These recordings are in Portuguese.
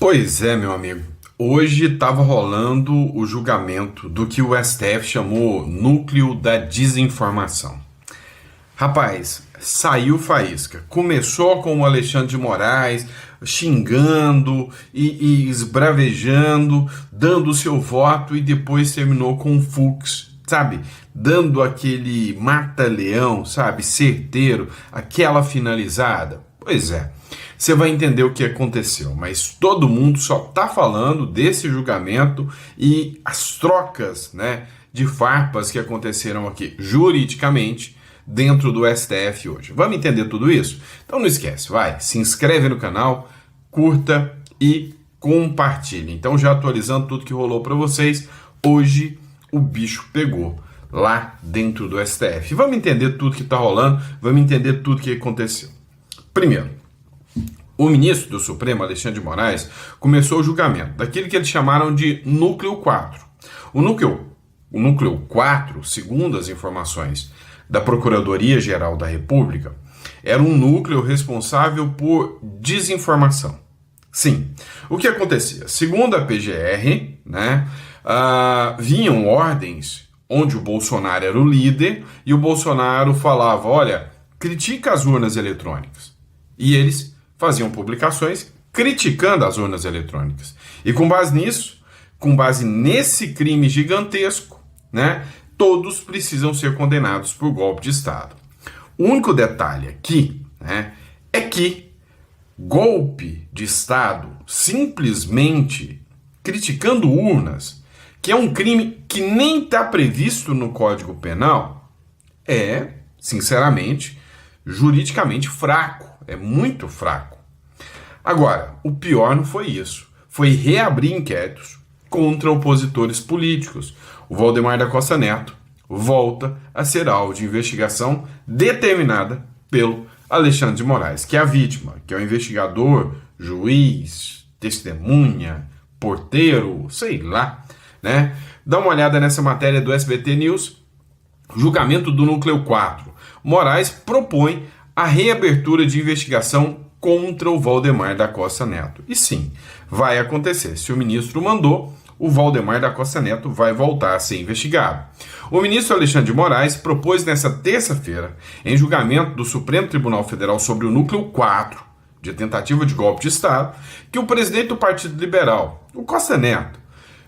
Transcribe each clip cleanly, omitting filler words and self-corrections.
Pois é, meu amigo. Hoje estava rolando o julgamento do que o STF chamou Núcleo da Desinformação. Rapaz, saiu faísca. Começou com o Alexandre de Moraes xingando e esbravejando, dando o seu voto, e depois terminou com o Fux, sabe? Dando aquele mata-leão, sabe? Certeiro, aquela finalizada. Pois é. Você vai entender o que aconteceu, mas todo mundo só está falando desse julgamento e as trocas, né, de farpas que aconteceram aqui juridicamente dentro do STF hoje. Vamos entender tudo isso? Então não esquece, vai, se inscreve no canal, curta e compartilhe. Então, já atualizando tudo que rolou para vocês, hoje o bicho pegou lá dentro do STF. Vamos entender tudo que está rolando, vamos entender tudo que aconteceu. Primeiro, o ministro do Supremo, Alexandre de Moraes, começou o julgamento daquilo que eles chamaram de Núcleo 4. O Núcleo 4, segundo as informações da Procuradoria-Geral da República, era um núcleo responsável por desinformação. Sim, o que acontecia? Segundo a PGR, né, vinham ordens onde o Bolsonaro era o líder e o Bolsonaro falava, olha, critica as urnas eletrônicas. E eles faziam publicações criticando as urnas eletrônicas. E com base nisso, com base nesse crime gigantesco, né, todos precisam ser condenados por golpe de Estado. O único detalhe aqui, né, é que golpe de Estado, simplesmente criticando urnas, que é um crime que nem está previsto no Código Penal, é, sinceramente, juridicamente fraco. É muito fraco. Agora, o pior não foi isso. Foi reabrir inquéritos contra opositores políticos. O Valdemar da Costa Neto volta a ser alvo de investigação determinada pelo Alexandre de Moraes, que é a vítima, que é o investigador, juiz, testemunha, porteiro, sei lá, né? Dá uma olhada nessa matéria do SBT News, julgamento do Núcleo 4. Moraes propõe a reabertura de investigação contra o Valdemar da Costa Neto. E sim, vai acontecer. Se o ministro mandou, o Valdemar da Costa Neto vai voltar a ser investigado. O ministro Alexandre de Moraes propôs nesta terça-feira, em julgamento do Supremo Tribunal Federal sobre o Núcleo 4, de tentativa de golpe de Estado, que o presidente do Partido Liberal, o Costa Neto,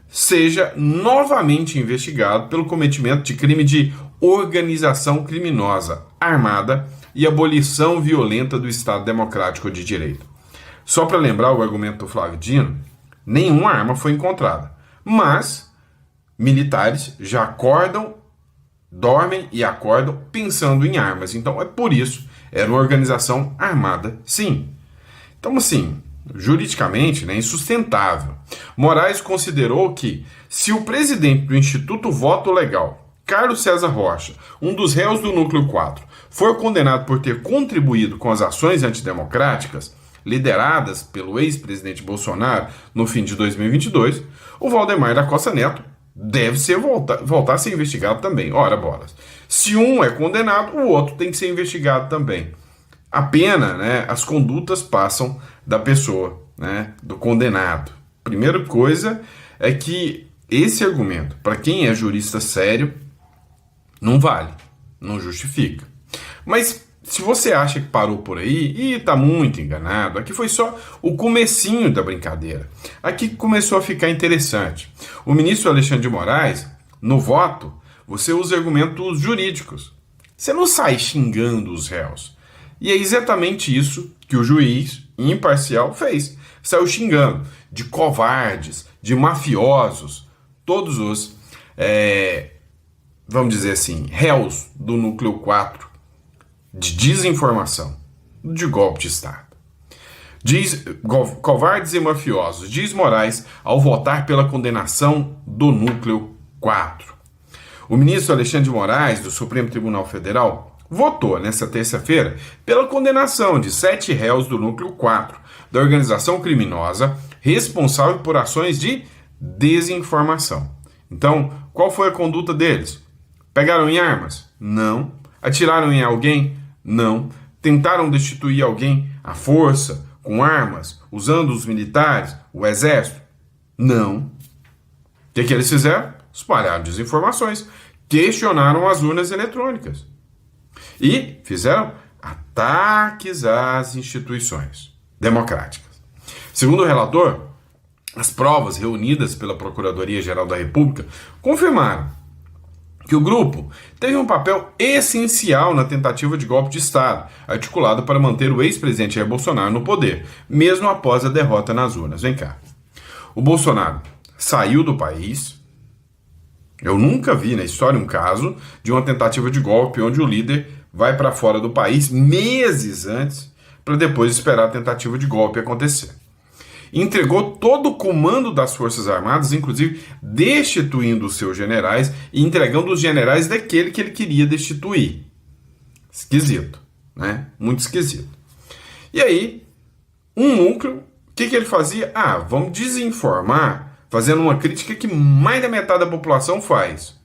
seja novamente investigado pelo cometimento de crime de organização criminosa armada e abolição violenta do Estado Democrático de Direito. Só para lembrar o argumento do Flávio Dino, nenhuma arma foi encontrada, mas militares já acordam, dormem e acordam pensando em armas. Então é por isso, era uma organização armada, sim. Então assim, juridicamente, né, insustentável. Moraes considerou que, se o presidente do Instituto Voto Legal, Carlos César Rocha, um dos réus do Núcleo 4, for condenado por ter contribuído com as ações antidemocráticas lideradas pelo ex-presidente Bolsonaro no fim de 2022, o Valdemar da Costa Neto deve voltar a ser investigado também. Ora, bolas. Se um é condenado, o outro tem que ser investigado também. A pena, né, as condutas passam da pessoa, né, do condenado. Primeira coisa é que esse argumento, para quem é jurista sério, não vale, não justifica. Mas se você acha que parou por aí, e está muito enganado, aqui foi só o comecinho da brincadeira. Aqui começou a ficar interessante. O ministro Alexandre de Moraes, no voto, você usa argumentos jurídicos. Você não sai xingando os réus. E é exatamente isso que o juiz imparcial fez. Saiu xingando de covardes, de mafiosos, todos os, vamos dizer assim, réus do Núcleo 4 de desinformação, de golpe de Estado. Diz covardes e mafiosos, diz Moraes ao votar pela condenação do Núcleo 4. O ministro Alexandre de Moraes, do Supremo Tribunal Federal, votou nesta terça-feira pela condenação de 7 réus do Núcleo 4, da organização criminosa responsável por ações de desinformação. Então, qual foi a conduta deles? Pegaram em armas? Não. Atiraram em alguém? Não. Tentaram destituir alguém à força, com armas, usando os militares, o exército? Não. O que eles fizeram? Espalharam desinformações, questionaram as urnas eletrônicas e fizeram ataques às instituições democráticas. Segundo o relator, as provas reunidas pela Procuradoria-Geral da República confirmaram que o grupo teve um papel essencial na tentativa de golpe de Estado, articulado para manter o ex-presidente Jair Bolsonaro no poder, mesmo após a derrota nas urnas. Vem cá. O Bolsonaro saiu do país. Eu nunca vi na história um caso de uma tentativa de golpe onde o líder vai para fora do país meses antes para depois esperar a tentativa de golpe acontecer. Entregou todo o comando das Forças Armadas, inclusive destituindo os seus generais e entregando os generais daquele que ele queria destituir. Esquisito, né? Muito esquisito. E aí, um núcleo, o que ele fazia? Vamos desinformar, fazendo uma crítica que mais da metade da população faz.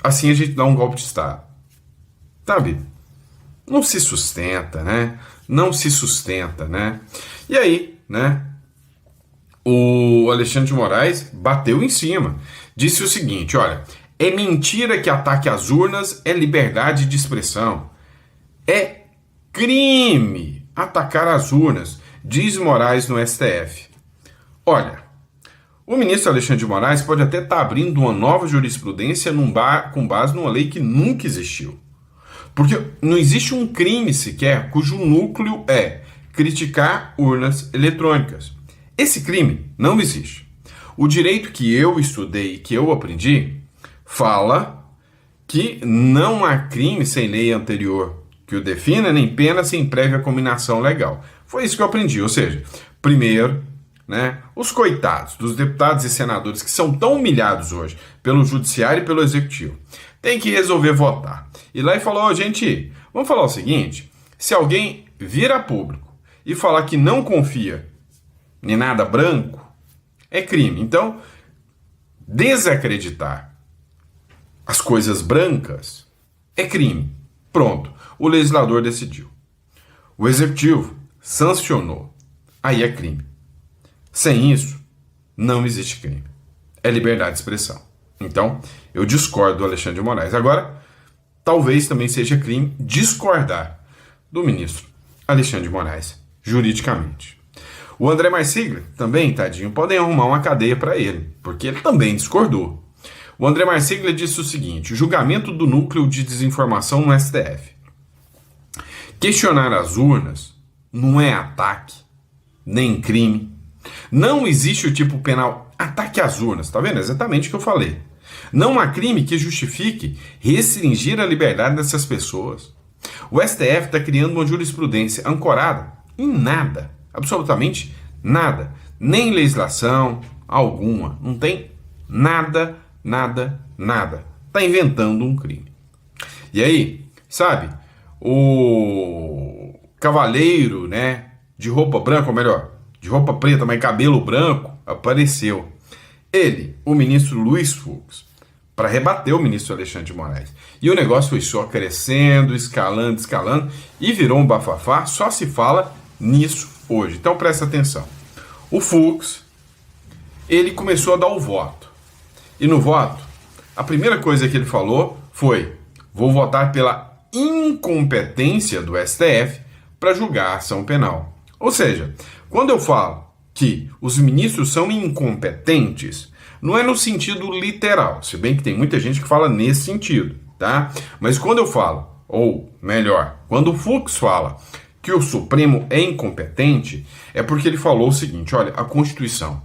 Assim a gente dá um golpe de Estado. Sabe? Não se sustenta, né? Não se sustenta, né? E aí, né? O Alexandre de Moraes bateu em cima. Disse o seguinte, olha, é mentira que ataque às urnas é liberdade de expressão. É crime atacar as urnas, diz Moraes no STF. Olha, o ministro Alexandre de Moraes pode até estar abrindo uma nova jurisprudência com base numa lei que nunca existiu. Porque não existe um crime sequer cujo núcleo é criticar urnas eletrônicas. Esse crime não existe. O direito que eu estudei, que eu aprendi, fala que não há crime sem lei anterior que o defina, nem pena sem prévia combinação legal. Foi isso que eu aprendi. Ou seja, primeiro, né, os coitados dos deputados e senadores que são tão humilhados hoje pelo judiciário e pelo executivo, tem que resolver votar. E lá ele falou, gente, vamos falar o seguinte, se alguém vir a público e falar que não confia em nada branco, é crime. Então, desacreditar as coisas brancas é crime. Pronto, o legislador decidiu. O executivo sancionou. Aí é crime. Sem isso, não existe crime. É liberdade de expressão. Então, eu discordo do Alexandre de Moraes. Agora, talvez também seja crime discordar do ministro Alexandre de Moraes, juridicamente. O André Marcília também, tadinho, podem arrumar uma cadeia para ele, porque ele também discordou. O André Marcília disse o seguinte, julgamento do núcleo de desinformação no STF. Questionar as urnas não é ataque, nem crime. Não existe o tipo penal ataque às urnas, tá vendo? Exatamente o que eu falei. Não há crime que justifique restringir a liberdade dessas pessoas. O STF está criando uma jurisprudência ancorada em nada, absolutamente nada, nem legislação alguma, não tem nada, está inventando um crime. E aí, sabe, o cavaleiro, né, de roupa branca, ou melhor, de roupa preta, mas cabelo branco, apareceu. Ele, o ministro Luiz Fux, para rebater o ministro Alexandre de Moraes. E o negócio foi só crescendo, escalando, e virou um bafafá, só se fala nisso hoje. Então presta atenção. O Fux, ele começou a dar o voto. E no voto, a primeira coisa que ele falou foi, vou votar pela incompetência do STF para julgar a ação penal. Ou seja, quando eu falo que os ministros são incompetentes, não é no sentido literal, se bem que tem muita gente que fala nesse sentido, tá? Mas quando eu falo, ou melhor, quando o Fux fala que o Supremo é incompetente, é porque ele falou o seguinte, olha, a Constituição,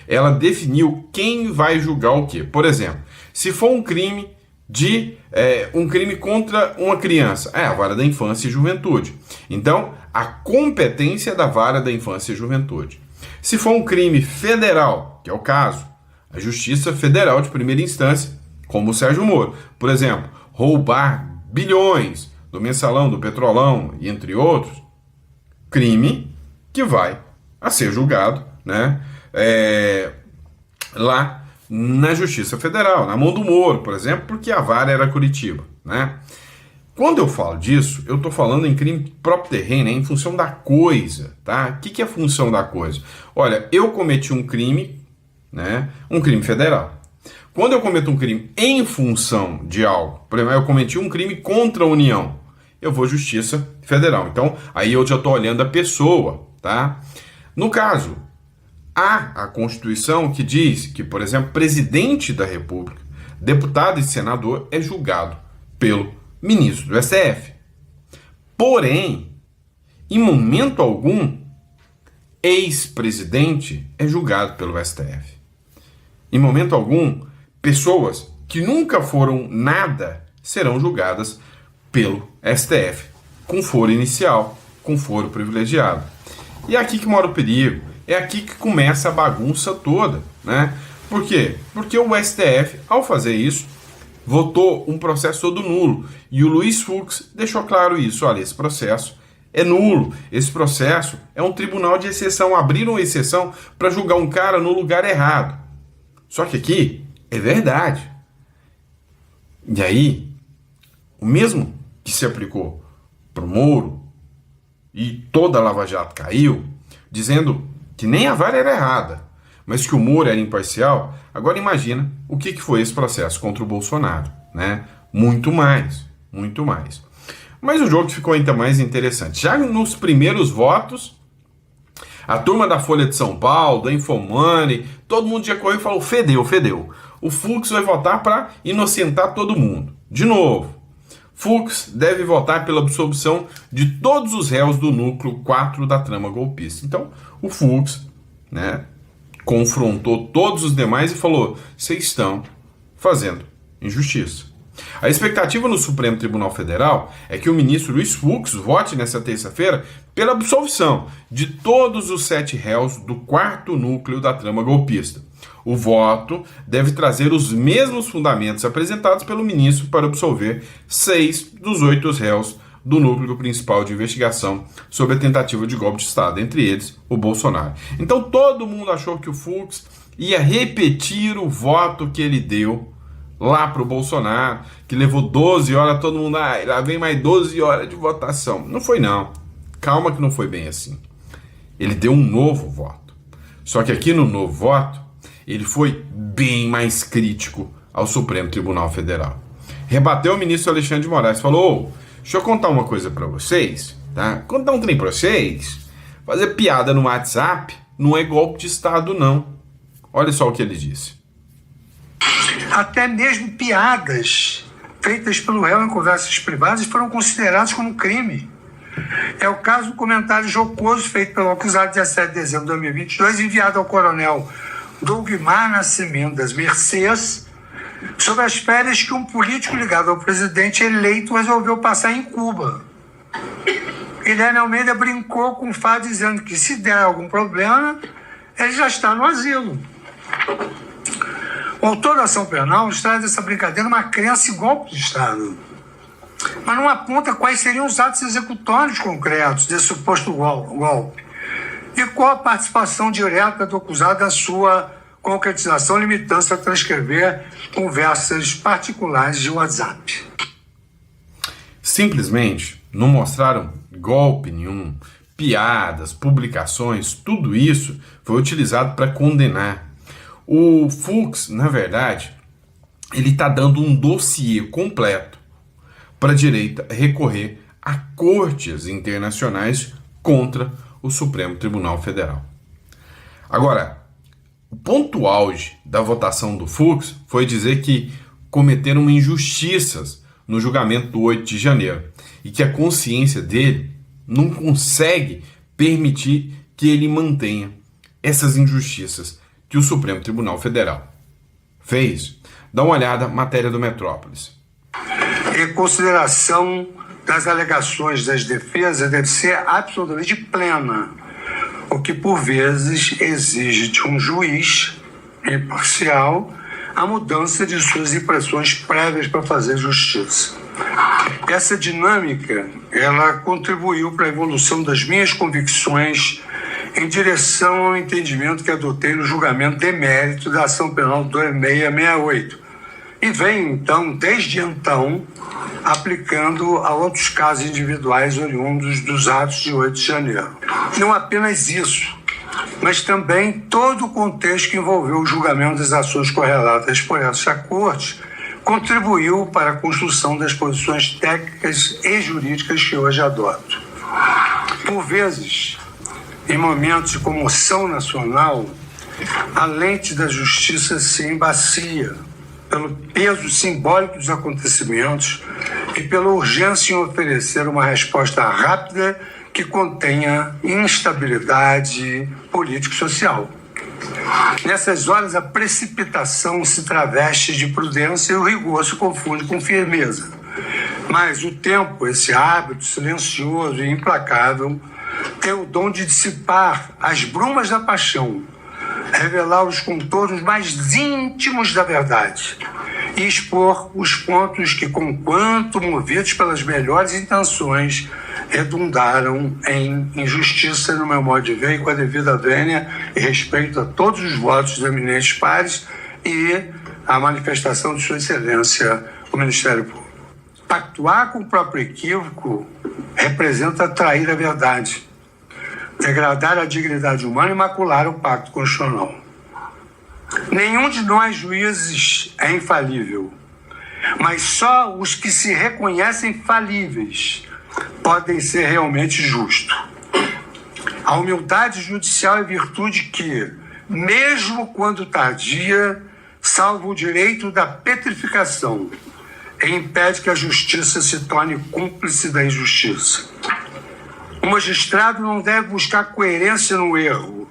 ela definiu quem vai julgar o quê. Por exemplo, se for um crime contra uma criança, é a vara da infância e juventude. Então, a competência da vara da infância e juventude. Se for um crime federal, que é o caso, a Justiça Federal de primeira instância, como o Sérgio Moro. Por exemplo, roubar bilhões do mensalão, do petrolão, e entre outros, crime que vai a ser julgado, né, lá na Justiça Federal, na mão do Moro, por exemplo, porque a vara era Curitiba, né? Quando eu falo disso, eu estou falando em crime próprio terreno, em função da coisa, tá? O que é a função da coisa? Olha, eu cometi um crime, né? Um crime federal. Quando eu cometo um crime em função de algo, por exemplo, eu cometi um crime contra a União, eu vou à Justiça Federal. Então, aí eu já estou olhando a pessoa, tá? No caso, há a Constituição que diz que, por exemplo, presidente da República, deputado e senador é julgado pelo ministro do STF. Porém, em momento algum, ex-presidente é julgado pelo STF. Em momento algum, pessoas que nunca foram nada serão julgadas pelo STF, com foro inicial, com foro privilegiado. E é aqui que mora o perigo, é aqui que começa a bagunça toda, né? Por quê? Porque o STF, ao fazer isso, votou um processo todo nulo. E o Luiz Fux deixou claro isso. Olha, esse processo é nulo. Esse processo é um tribunal de exceção. Abriram exceção para julgar um cara no lugar errado. Só que aqui é verdade. E aí, o mesmo que se aplicou para o Moro e toda a Lava Jato caiu, dizendo que nem a vara era errada, mas que o Moro era imparcial. Agora imagina o que foi esse processo contra o Bolsonaro, né? Muito mais, muito mais. Mas o jogo ficou ainda mais interessante. Já nos primeiros votos, a turma da Folha de São Paulo, da Infomoney, todo mundo já correu e falou, fedeu. O Fux vai votar para inocentar todo mundo. De novo, Fux deve votar pela absolvição de todos os réus do núcleo 4 da trama golpista. Então, o Fux, né, confrontou todos os demais e falou, vocês estão fazendo injustiça. A expectativa no Supremo Tribunal Federal é que o ministro Luiz Fux vote nessa terça-feira pela absolvição de todos os 7 réus do 4º núcleo da trama golpista. O voto deve trazer os mesmos fundamentos apresentados pelo ministro para absolver 6 dos 8 réus do núcleo principal de investigação sobre a tentativa de golpe de Estado, entre eles o Bolsonaro. Então todo mundo achou que o Fux ia repetir o voto que ele deu lá para o Bolsonaro, que levou 12 horas, todo mundo, lá vem mais 12 horas de votação. Não foi não, calma que não foi bem assim. Ele deu um novo voto, só que aqui no novo voto, ele foi bem mais crítico ao Supremo Tribunal Federal. Rebateu o ministro Alexandre de Moraes, falou, deixa eu contar uma coisa para vocês, tá? Contar um trem para vocês, fazer piada no WhatsApp não é golpe de Estado não. Olha só o que ele disse. Até mesmo piadas feitas pelo réu em conversas privadas foram consideradas como crime. É o caso do comentário jocoso feito pelo acusado dia 7 de dezembro de 2022, enviado ao coronel Dougmar Nascimento das Mercês, sobre as férias que um político ligado ao presidente eleito resolveu passar em Cuba. Guilherme Almeida brincou com o fato, dizendo que se der algum problema, ele já está no asilo. O autor da ação penal traz dessa brincadeira uma crença em golpe de Estado, mas não aponta quais seriam os atos executórios concretos desse suposto golpe e qual a participação direta do acusado na sua concretização, limitando-se a transcrever conversas particulares de WhatsApp. Simplesmente não mostraram golpe nenhum, piadas, publicações, tudo isso foi utilizado para condenar. O Fux, na verdade, ele está dando um dossiê completo para a direita recorrer a cortes internacionais contra o Supremo Tribunal Federal. Agora, o ponto auge da votação do Fux foi dizer que cometeram injustiças no julgamento do 8 de janeiro e que a consciência dele não consegue permitir que ele mantenha essas injustiças que o Supremo Tribunal Federal fez. Dá uma olhada na matéria do Metrópolis. Em consideração das alegações das defesas deve ser absolutamente plena, o que por vezes exige de um juiz imparcial a mudança de suas impressões prévias para fazer justiça. Essa dinâmica, ela contribuiu para a evolução das minhas convicções em direção ao entendimento que adotei no julgamento de mérito da ação penal 2668. E vem, então, desde então, aplicando a outros casos individuais oriundos dos atos de 8 de janeiro. Não apenas isso, mas também todo o contexto que envolveu o julgamento das ações correlatas por essa Corte contribuiu para a construção das posições técnicas e jurídicas que hoje adoto. Por vezes, em momentos de comoção nacional, a lente da justiça se embacia pelo peso simbólico dos acontecimentos e pela urgência em oferecer uma resposta rápida que contenha instabilidade político-social. Nessas horas, a precipitação se traveste de prudência e o rigor se confunde com firmeza. Mas o tempo, esse hábito silencioso e implacável, tem o dom de dissipar as brumas da paixão, revelar os contornos mais íntimos da verdade e expor os pontos que, conquanto movidos pelas melhores intenções, redundaram em injustiça, no meu modo de ver, e com a devida vênia e respeito a todos os votos dos eminentes pares e a manifestação de Sua Excelência, o Ministério Público. Pactuar com o próprio equívoco representa trair a verdade, degradar a dignidade humana e macular o pacto constitucional. Nenhum de nós, juízes, é infalível, mas só os que se reconhecem falíveis podem ser realmente justos. A humildade judicial é virtude que, mesmo quando tardia, salva o direito da petrificação e impede que a justiça se torne cúmplice da injustiça. O magistrado não deve buscar coerência no erro,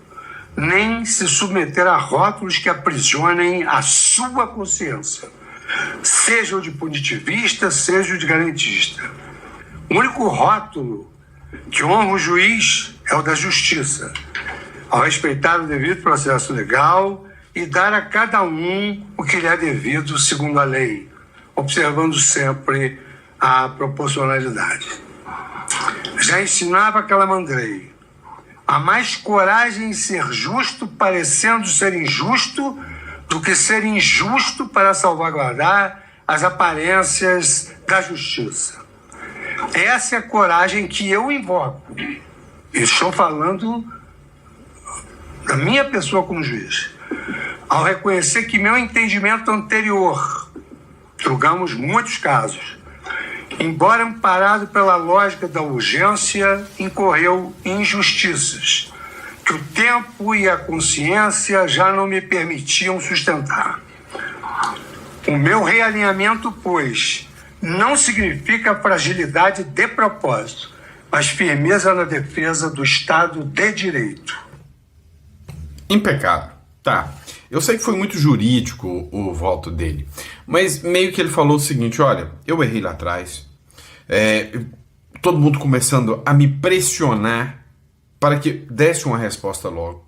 nem se submeter a rótulos que aprisionem a sua consciência, seja o de punitivista, seja o de garantista. O único rótulo que honra o juiz é o da justiça, ao respeitar o devido processo legal e dar a cada um o que lhe é devido segundo a lei, observando sempre a proporcionalidade. Já ensinava Calamandrei: há mais coragem em ser justo parecendo ser injusto do que ser injusto para salvaguardar as aparências da justiça. Essa é a coragem que eu invoco. Estou falando da minha pessoa como juiz. Ao reconhecer que meu entendimento anterior, julgamos muitos casos, embora amparado pela lógica da urgência, incorreu em injustiças que o tempo e a consciência já não me permitiam sustentar. O meu realinhamento, pois, não significa fragilidade de propósito, mas firmeza na defesa do Estado de Direito. Impecável. Tá. Eu sei que foi muito jurídico o voto dele, mas meio que ele falou o seguinte: olha, eu errei lá atrás, todo mundo começando a me pressionar para que desse uma resposta logo.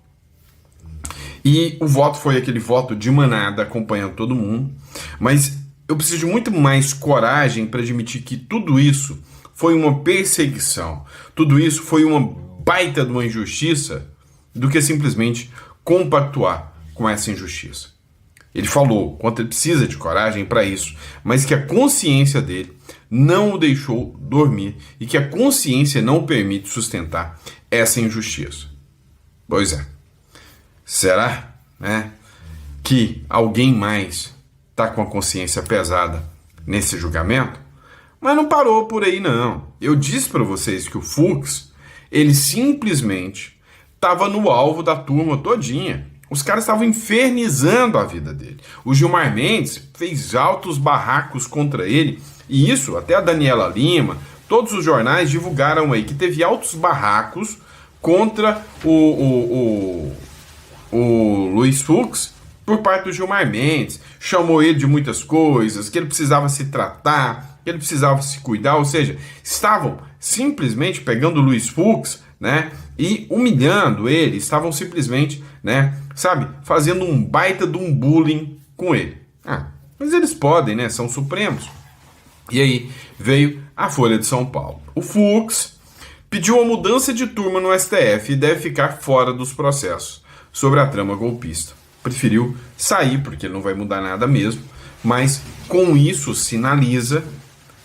E o voto foi aquele voto de manada, acompanhando todo mundo, mas eu preciso de muito mais coragem para admitir que tudo isso foi uma perseguição, tudo isso foi uma baita de uma injustiça, do que simplesmente compactuar com essa injustiça. Ele falou quanto ele precisa de coragem para isso, mas que a consciência dele não o deixou dormir e que a consciência não o permite sustentar essa injustiça. Pois é. Será, que alguém mais está com a consciência pesada nesse julgamento? Mas não parou por aí, não. Eu disse para vocês que o Fux, ele simplesmente estava no alvo da turma todinha. Os caras estavam infernizando a vida dele. O Gilmar Mendes fez altos barracos contra ele, e isso até a Daniela Lima, todos os jornais divulgaram aí que teve altos barracos contra o Luiz Fux por parte do Gilmar Mendes. Chamou ele de muitas coisas, que ele precisava se tratar, que ele precisava se cuidar, ou seja, estavam simplesmente pegando o Luiz Fux, e humilhando ele, estavam simplesmente, fazendo um baita de um bullying com ele. Mas eles podem, são supremos. E aí veio a Folha de São Paulo. O Fux pediu uma mudança de turma no STF e deve ficar fora dos processos sobre a trama golpista. Preferiu sair, porque ele não vai mudar nada mesmo, mas com isso sinaliza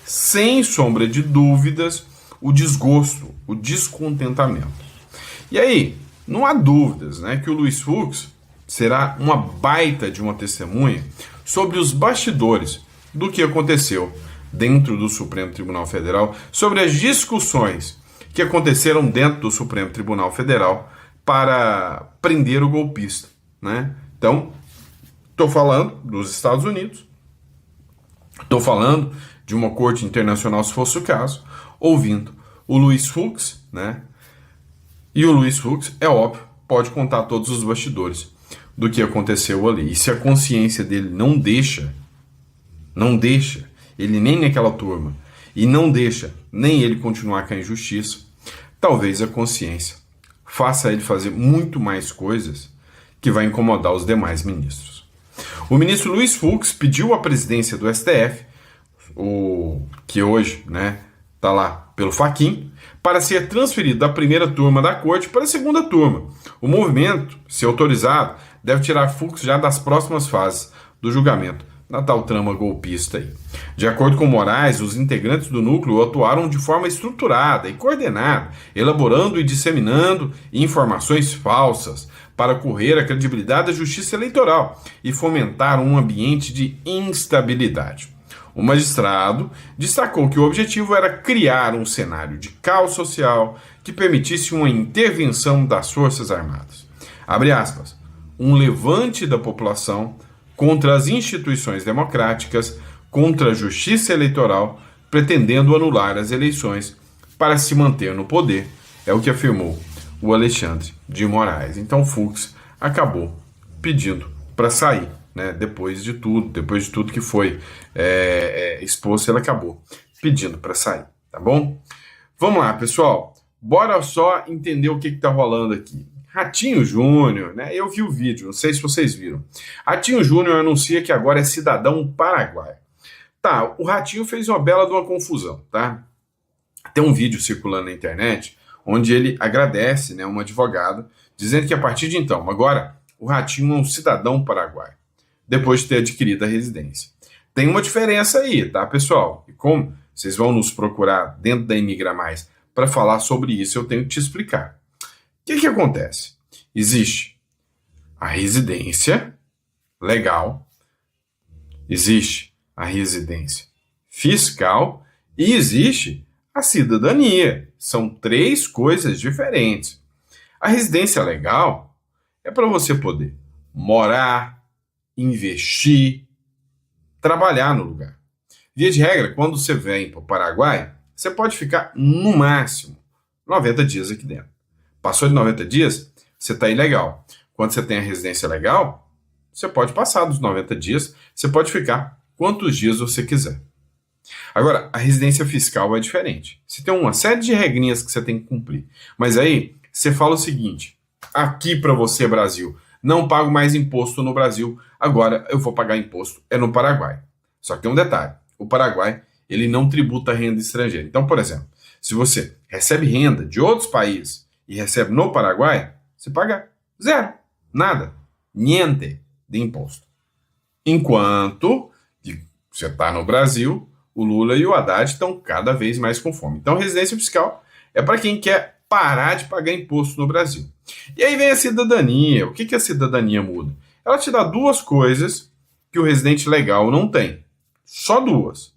sem sombra de dúvidas, o desgosto, o descontentamento. E aí, não há dúvidas, né, que o Luiz Fux será uma baita de uma testemunha sobre os bastidores do que aconteceu dentro do Supremo Tribunal Federal, sobre as discussões que aconteceram dentro do Supremo Tribunal Federal para prender o golpista, né? Então, estou falando dos Estados Unidos, estou falando de uma corte internacional, se fosse o caso, ouvindo o Luiz Fux, né? E o Luiz Fux, é óbvio, pode contar todos os bastidores do que aconteceu ali. E se a consciência dele não deixa ele nem naquela turma, e não deixa nem ele continuar com a injustiça, talvez a consciência faça ele fazer muito mais coisas que vai incomodar os demais ministros. O ministro Luiz Fux pediu à presidência do STF, que hoje, né, está lá pelo Fachin, para ser transferido da primeira turma da corte para a segunda turma. O movimento, se autorizado, deve tirar Fux já das próximas fases do julgamento na tal trama golpista aí. De acordo com Moraes, os integrantes do núcleo atuaram de forma estruturada e coordenada, elaborando e disseminando informações falsas para correr a credibilidade da justiça eleitoral e fomentar um ambiente de instabilidade. O magistrado destacou que o objetivo era criar um cenário de caos social que permitisse uma intervenção das Forças Armadas. Abre aspas, um levante da população contra as instituições democráticas, contra a justiça eleitoral, pretendendo anular as eleições para se manter no poder, é o que afirmou o Alexandre de Moraes. Então Fux acabou pedindo para sair, né? Depois de tudo que foi exposto, ele acabou pedindo para sair, tá bom? Vamos lá, pessoal, bora só entender o que está rolando aqui. Ratinho Júnior, né? Eu vi o vídeo, não sei se vocês viram. Ratinho Júnior anuncia que agora é cidadão paraguaio. Tá, o Ratinho fez uma bela de uma confusão, tá? Tem um vídeo circulando na internet onde ele agradece, né, uma advogada, dizendo que a partir de então, agora, o Ratinho é um cidadão paraguaio, depois de ter adquirido a residência. Tem uma diferença aí, tá, pessoal? E como vocês vão nos procurar dentro da Imigra Mais para falar sobre isso, eu tenho que te explicar. O que acontece? Existe a residência legal, existe a residência fiscal e existe a cidadania. São três coisas diferentes. A residência legal é para você poder morar, investir, trabalhar no lugar. Via de regra, quando você vem para o Paraguai, você pode ficar no máximo 90 dias aqui dentro. Passou de 90 dias, você está ilegal. Quando você tem a residência legal, você pode passar dos 90 dias, você pode ficar quantos dias você quiser. Agora, a residência fiscal é diferente. Você tem uma série de regrinhas que você tem que cumprir. Mas aí, você fala o seguinte, aqui para você, Brasil, não pago mais imposto no Brasil, agora eu vou pagar imposto, é no Paraguai. Só que tem um detalhe, o Paraguai, ele não tributa renda estrangeira. Então, por exemplo, se você recebe renda de outros países, e recebe no Paraguai, você paga zero, nada, niente de imposto. Enquanto você está no Brasil, o Lula e o Haddad estão cada vez mais com fome. Então, residência fiscal é para quem quer parar de pagar imposto no Brasil. E aí vem a cidadania. O que a cidadania muda? Ela te dá duas coisas que o residente legal não tem. Só duas.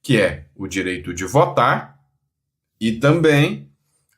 Que é o direito de votar e também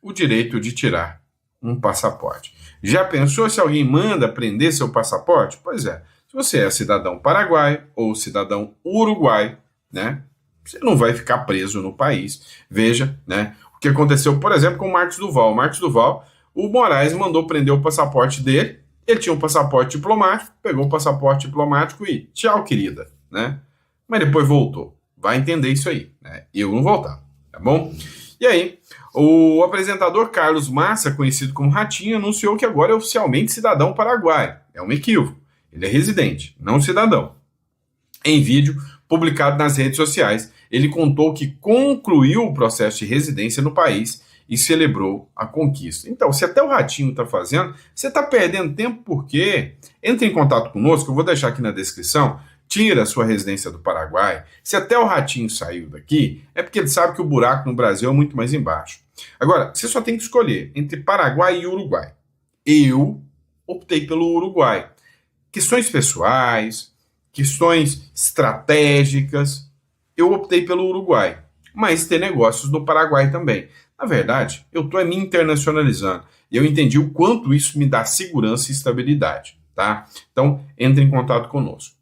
o direito de tirar um passaporte. Já pensou se alguém manda prender seu passaporte? Pois é, se você é cidadão paraguaio ou cidadão uruguaio, né, você não vai ficar preso no país. Veja, né, o que aconteceu, por exemplo, com o Marcos Duval. O Marcos Duval, o Moraes mandou prender o passaporte dele, ele tinha um passaporte diplomático, pegou o passaporte diplomático e tchau, querida, né? Mas depois voltou. Vai entender isso aí, né? Eu não voltar, tá bom? E aí, o apresentador Carlos Massa, conhecido como Ratinho, anunciou que agora é oficialmente cidadão paraguaio. É um equívoco. Ele é residente, não cidadão. Em vídeo publicado nas redes sociais, ele contou que concluiu o processo de residência no país e celebrou a conquista. Então, se até o Ratinho está fazendo, você está perdendo tempo porque entre em contato conosco, eu vou deixar aqui na descrição, tira a sua residência do Paraguai, se até o Ratinho saiu daqui, é porque ele sabe que o buraco no Brasil é muito mais embaixo. Agora, você só tem que escolher entre Paraguai e Uruguai. Eu optei pelo Uruguai. Questões pessoais, questões estratégicas, eu optei pelo Uruguai. Mas ter negócios no Paraguai também. Na verdade, eu estou me internacionalizando. E eu entendi o quanto isso me dá segurança e estabilidade. Tá? Então, entre em contato conosco.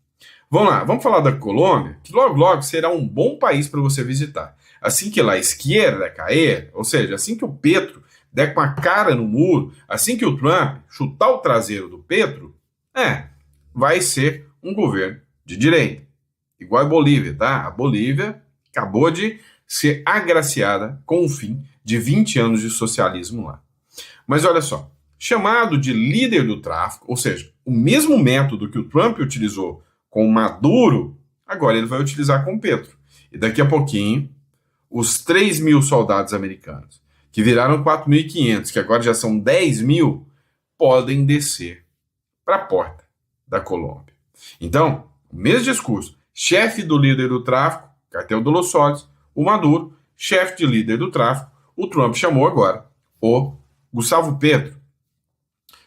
Vamos lá, vamos falar da Colômbia, que logo logo será um bom país para você visitar. Assim que a esquerda cair, ou seja, assim que o Petro der com a cara no muro, assim que o Trump chutar o traseiro do Petro, vai ser um governo de direita. Igual a Bolívia, tá? A Bolívia acabou de ser agraciada com o fim de 20 anos de socialismo lá. Mas olha só, chamado de líder do tráfico, ou seja, o mesmo método que o Trump utilizou com o Maduro, agora ele vai utilizar com o Petro. E daqui a pouquinho, os 3 mil soldados americanos, que viraram 4.500, que agora já são 10 mil, podem descer para a porta da Colômbia. Então, o mesmo discurso, chefe do líder do tráfico, cartel de Los Soles, o Maduro, chefe de líder do tráfico, o Trump chamou agora o Gustavo Petro.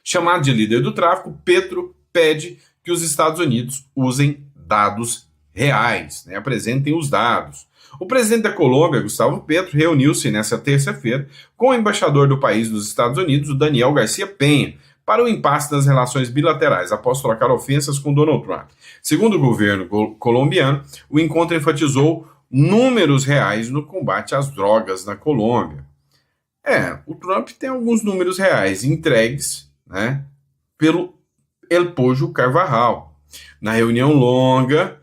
Chamado de líder do tráfico, Petro pede que os Estados Unidos usem dados reais, apresentem os dados. O presidente da Colômbia, Gustavo Petro, reuniu-se nesta terça-feira com o embaixador do país dos Estados Unidos, o Daniel Garcia Penha, para o impasse nas relações bilaterais, após trocar ofensas com Donald Trump. Segundo o governo colombiano, o encontro enfatizou números reais no combate às drogas na Colômbia. O Trump tem alguns números reais entregues, pelo El Pojo Carvajal. Na reunião longa,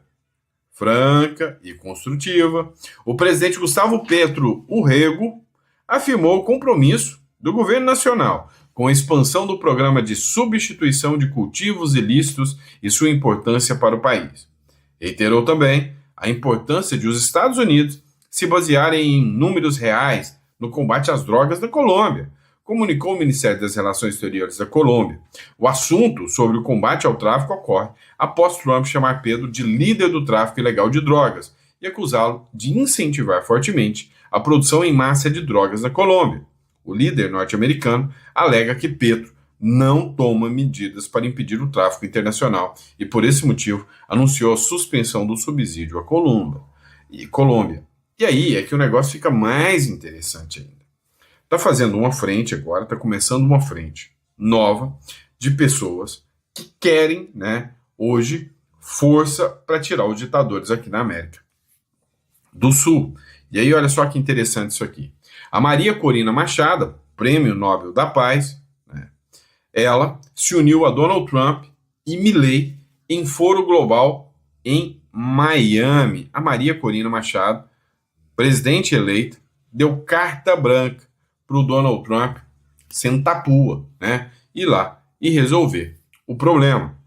franca e construtiva, o presidente Gustavo Petro Urrego afirmou o compromisso do governo nacional com a expansão do programa de substituição de cultivos ilícitos e sua importância para o país. Reiterou também a importância de os Estados Unidos se basearem em números reais no combate às drogas na Colômbia, comunicou o Ministério das Relações Exteriores da Colômbia. O assunto sobre o combate ao tráfico ocorre após Trump chamar Pedro de líder do tráfico ilegal de drogas e acusá-lo de incentivar fortemente a produção em massa de drogas na Colômbia. O líder norte-americano alega que Petro não toma medidas para impedir o tráfico internacional e, por esse motivo, anunciou a suspensão do subsídio à Colômbia. E aí é que o negócio fica mais interessante ainda. Está fazendo uma frente agora, está começando uma frente nova de pessoas que querem, hoje, força para tirar os ditadores aqui na América do Sul. E aí, olha só que interessante isso aqui. A Maria Corina Machado, Prêmio Nobel da Paz, ela se uniu a Donald Trump e Milei em foro global em Miami. A Maria Corina Machado, presidente eleita, deu carta branca para o Donald Trump sentar pua, ir lá e resolver o problema.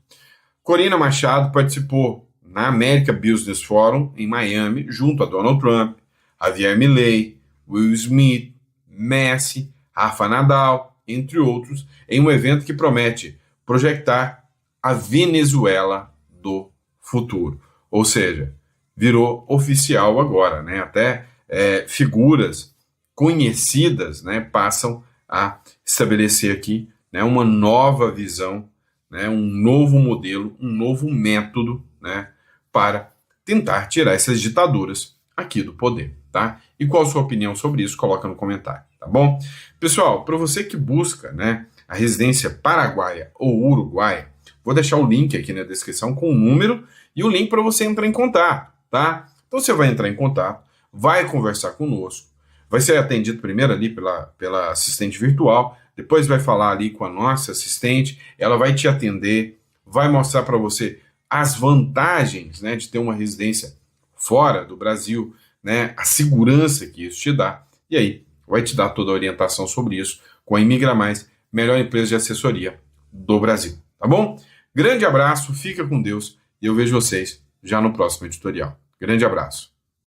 Corina Machado participou na America Business Forum em Miami, junto a Donald Trump, Javier Milei, Will Smith, Messi, Rafa Nadal, entre outros, em um evento que promete projetar a Venezuela do futuro. Ou seja, virou oficial agora, até figuras conhecidas, passam a estabelecer aqui, uma nova visão, um novo modelo, um novo método, para tentar tirar essas ditaduras aqui do poder, tá? E qual a sua opinião sobre isso? Coloca no comentário, tá bom? Pessoal, para você que busca, a residência paraguaia ou uruguaia, vou deixar o link aqui na descrição com o número e o link para você entrar em contato, tá? Então você vai entrar em contato, vai conversar conosco, vai ser atendido primeiro ali pela assistente virtual, depois vai falar ali com a nossa assistente, ela vai te atender, vai mostrar para você as vantagens, de ter uma residência fora do Brasil, a segurança que isso te dá, e aí vai te dar toda a orientação sobre isso com a Imigra Mais, melhor empresa de assessoria do Brasil, tá bom? Grande abraço, fica com Deus, e eu vejo vocês já no próximo editorial. Grande abraço.